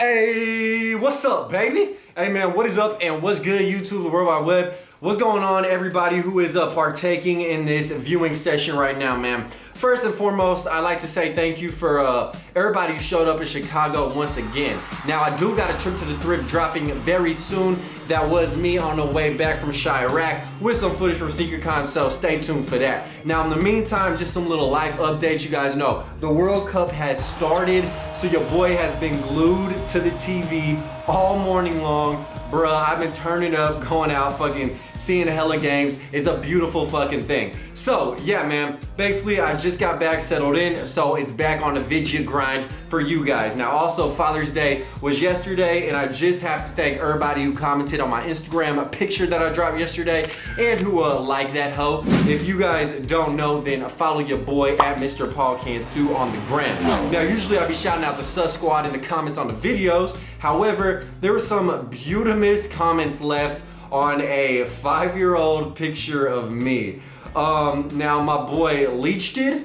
Hey, what's up, baby? Hey, man, what is up and what's good, YouTube, the World Wide Web? What's going on, everybody who is partaking in this viewing session right now, man? First and foremost, I'd like to say thank you for everybody who showed up in Chicago once again. Now, I do got a trip to the thrift dropping very soon. That was me on the way back from Chirac with some footage from SneakerCon, so stay tuned for that. Now, in the meantime, just some little life updates. You guys know the World Cup has started, so your boy has been glued to the TV all morning long. Bruh, I've been turning up, going out, fucking seeing hella games. It's a beautiful fucking thing. So, yeah, man, basically, I just got back settled in, so it's back on the video grind for you guys. Now, also, Father's Day was yesterday, and I just have to thank everybody who commented on my Instagram, a picture that I dropped yesterday, and who liked that hoe. If you guys don't know, then follow your boy at Mr. Paul Cantu on the gram. Now, usually I be shouting out the Sus Squad in the comments on the videos. However, there were some beautiful comments left on a 5-year-old picture of me. Now my boy Leached it.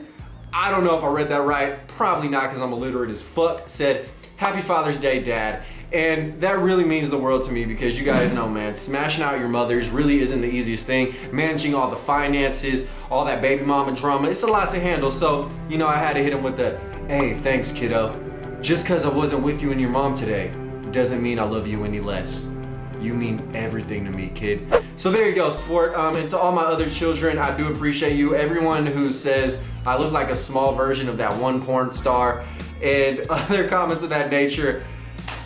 I don't know if I read that right. Probably not, because I'm illiterate as fuck. Said, "Happy Father's Day, Dad." And that really means the world to me, because you guys know, man, smashing out your mothers really isn't the easiest thing. Managing all the finances, all that baby mama drama, it's a lot to handle. So, you know, I had to hit him with the, "Hey, thanks, kiddo. Just because I wasn't with you and your mom today doesn't mean I love you any less. You mean everything to me, kid." So there you go, sport. And to all my other children, I do appreciate you. Everyone who says I look like a small version of that one porn star and other comments of that nature,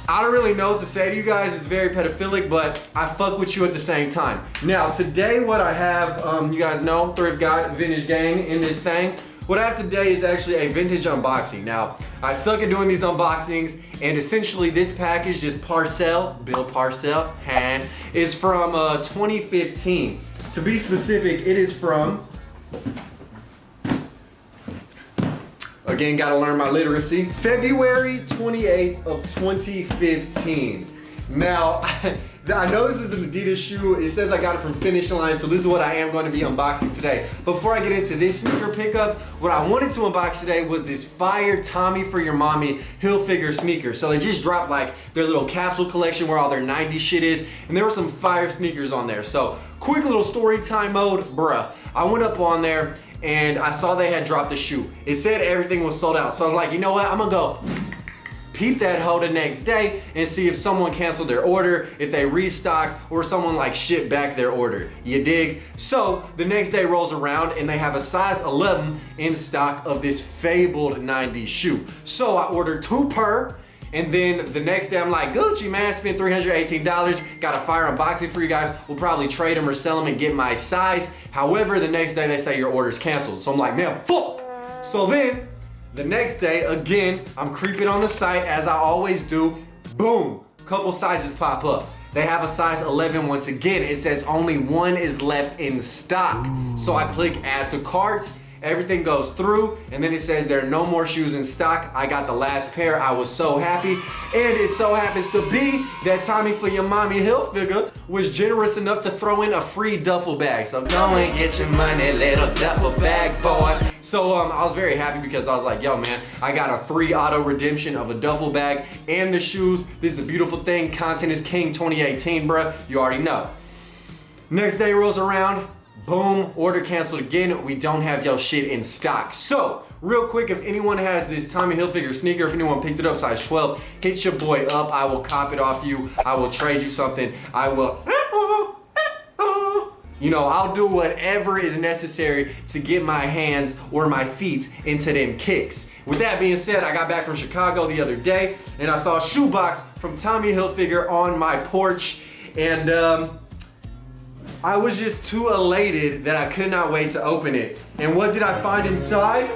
I don't really know what to say to you guys. It's very pedophilic, but I fuck with you at the same time. Now, today what I have, you guys know, Thrift God, Vintage Gang in this thing. What I have today is actually a vintage unboxing. Now, I suck at doing these unboxings, and essentially this package, this parcel, Bill Parcel, is from 2015. To be specific, it is from, again, gotta learn my literacy, February 28th of 2015. Now, I know this is an Adidas shoe. It says I got it from Finish Line, so this is what I am going to be unboxing today. Before I get into this sneaker pickup, what I wanted to unbox today was this fire Tommy for Your Mommy Hilfiger sneaker. So they just dropped like their little capsule collection where all their 90s shit is, and there were some fire sneakers on there. So quick little story time mode, bruh. I went up on there and I saw they had dropped the shoe. It said everything was sold out. So I was like, you know what, I'm gonna go peep that hoe the next day and see if someone canceled their order, if they restocked, or someone like shipped back their order. You dig? So the next day rolls around and they have a size 11 in stock of this fabled 90s shoe. So I ordered 2 per, and then the next day I'm like, Gucci, man, spent $318, got a fire unboxing for you guys. We'll probably trade them or sell them and get my size. However, the next day they say your order's canceled. So I'm like, man, fuck. So then, the next day, again, I'm creeping on the site as I always do. Boom, couple sizes pop up. They have a size 11 once again. It says only 1 is left in stock. Ooh. So I click add to cart. Everything goes through, and then it says there are no more shoes in stock. I got the last pair. I was so happy. And it so happens to be that Tommy for Your Mommy Hilfiger was generous enough to throw in a free duffel bag. So go and get your money, little duffel bag, boy. So I was very happy because I was like, yo, man, I got a free auto redemption of a duffel bag and the shoes. This is a beautiful thing. Content is king 2018, bruh. You already know. Next day rolls around. Boom, order canceled again. We don't have your shit in stock. So, real quick, if anyone has this Tommy Hilfiger sneaker, if anyone picked it up size 12, hit your boy up. I will cop it off you. I will trade you something. I will, you know, I'll do whatever is necessary to get my hands or my feet into them kicks. With that being said, I got back from Chicago the other day and I saw a shoebox from Tommy Hilfiger on my porch, and I was just too elated that I could not wait to open it. And what did I find inside?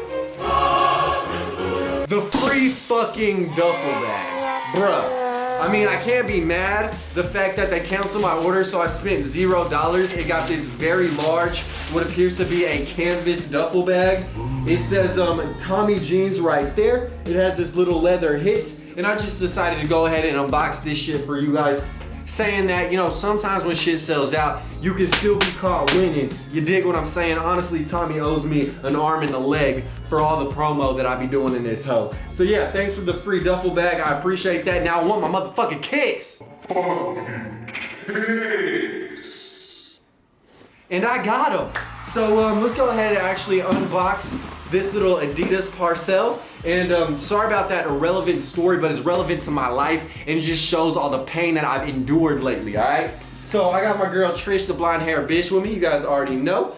The free fucking duffel bag. Bruh, I mean, I can't be mad. The fact that they canceled my order, so I spent $0. It got this very large, what appears to be a canvas duffel bag. It says Tommy Jeans right there. It has this little leather hit. And I just decided to go ahead and unbox this shit for you guys. Saying that, you know, sometimes when shit sells out, you can still be caught winning. You dig what I'm saying? Honestly, Tommy owes me an arm and a leg for all the promo that I be doing in this hoe. So yeah, thanks for the free duffel bag. I appreciate that. Now I want my motherfucking kicks. And I got them. So let's go ahead and actually unbox this little Adidas parcel. And sorry about that irrelevant story, but it's relevant to my life and it just shows all the pain that I've endured lately, all right? So I got my girl Trish, the blonde hair bitch, with me. You guys already know.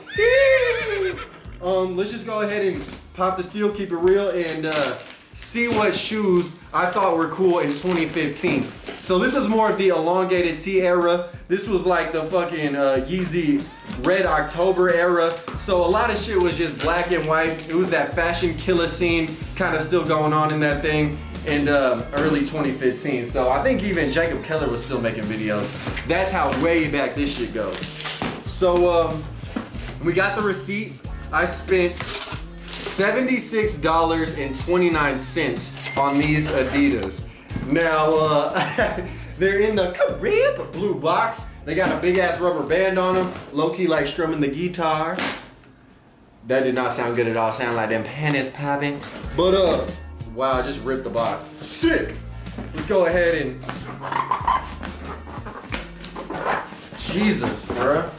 Let's just go ahead and pop the seal, keep it real, and see what shoes I thought were cool in 2015. So this is more of the elongated T era. This was like the fucking Yeezy Red October era. So a lot of shit was just black and white. It was that fashion killer scene kind of still going on in that thing in early 2015. So I think even Jacob Keller was still making videos. That's how way back this shit goes. So we got the receipt. I spent $76.29 on these Adidas. Now, they're in the crib blue box. They got a big ass rubber band on them. Low-key like strumming the guitar. That did not sound good at all. Sound like them panties popping. But wow, I just ripped the box. Sick! Let's go ahead and... Jesus, bruh.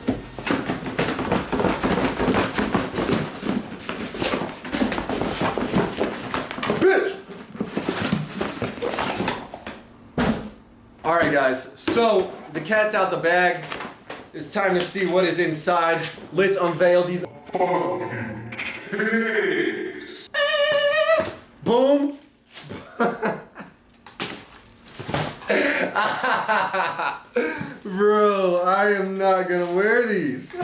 Alright guys, so the cat's out the bag. It's time to see what is inside. Let's unveil these. Boom. Bro, I am not gonna wear these.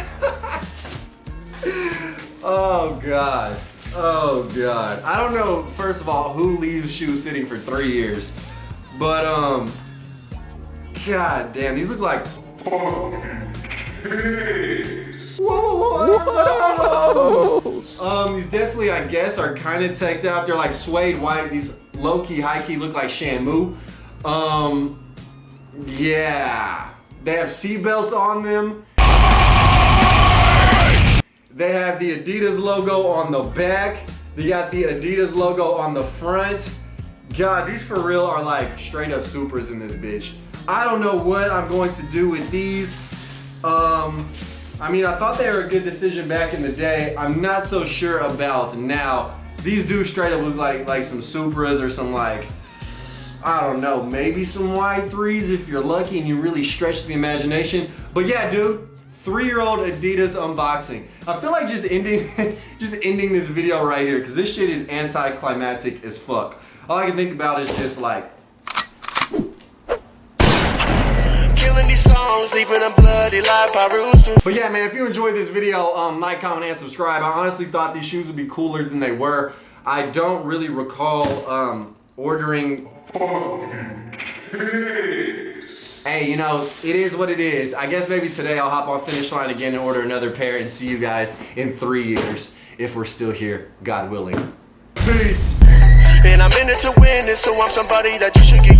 Oh God. Oh God. I don't know, first of all, who leaves shoes sitting for 3 years. But God damn, these look like these definitely, I guess, are kind of teched out. They're like suede white. These low-key, high-key look like Shamu. Yeah. They have seatbelts on them. They have the Adidas logo on the back. They got the Adidas logo on the front. God, these for real are like straight up supers in this bitch. I don't know what I'm going to do with these. I mean, I thought they were a good decision back in the day. I'm not so sure about now. These do straight up look like some Supras or some like, I don't know, maybe some Y3s if you're lucky and you really stretch the imagination. But yeah, dude, 3-year-old Adidas unboxing. I feel like just ending this video right here because this shit is anticlimactic as fuck. All I can think about is just like, songs, leaving a bloody life I roost. But yeah, man, if you enjoyed this video, like, comment, and subscribe. I honestly thought these shoes would be cooler than they were. I don't really recall ordering. Hey, you know, it is what it is. I guess maybe today I'll hop on Finish Line again and order another pair and see you guys in 3 years if we're still here, God willing. Peace. And I'm in it to win it, so I'm somebody that you should get